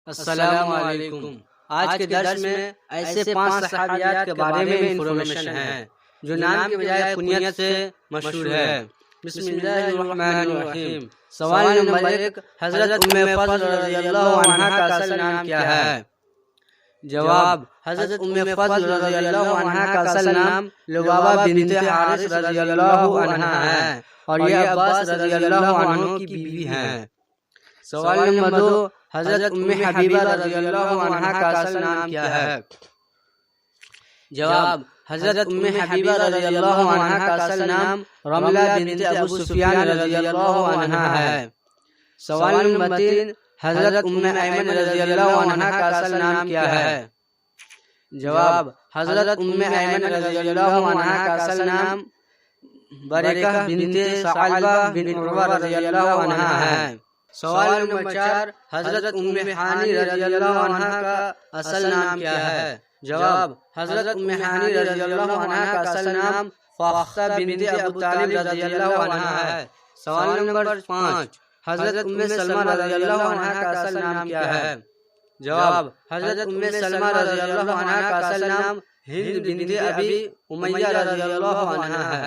السلام علیکم۔ آج کے درس میں ایسے 5 صحابیات کے بارے میں انفارمیشن ہے جو نام کے بجائے کنیت سے مشہور ہے۔ بسم اللہ الرحمن الرحیم۔ سوال نمبر 1، حضرت ام فضل رضی اللہ عنہا کا اصل نام کیا ہے؟ جواب، حضرت ام فضل رضی اللہ عنہا کا اصل نام لبابہ بنت حارث رضی اللہ عنہا ہے اور یہ عباس رضی اللہ عنہ کی بیوی ہیں۔ سوال نمبر 2، حضرت ام حبیبہ رضی اللہ عنہا کا اصل نام کیا ہے؟ جواب، حضرت ام حبیبہ رضی اللہ عنہا کا اصل نام رملہ بنت ابو سفیان رضی اللہ عنہا ہے۔ سوال نمبر 3، حضرت ام ایمن رضی اللہ عنہا کا اصل نام کیا ہے؟ جواب، حضرت ام ایمن رضی اللہ عنہا کا اصل نام برکہ بنت ثعلبہ بن عروہ رضی اللہ عنہا ہے۔ سوال نمبر 4، حضرت ام ہانی رضی اللہ عنہا کا اصل نام کیا ہے؟ جواب، حضرت ام ہانی رضی اللہ عنہا کا اصل نام فاختہ بنت ابو طالب رضی اللہ عنہا ہے۔ سوال نمبر 5، حضرت ام سلمہ رضی اللہ عنہا کا اصل نام کیا ہے؟ جواب، حضرت ام سلمہ رضی اللہ عنہا کا اصل نام ہند بنت ابی امیہ رضی اللہ عنہا ہے۔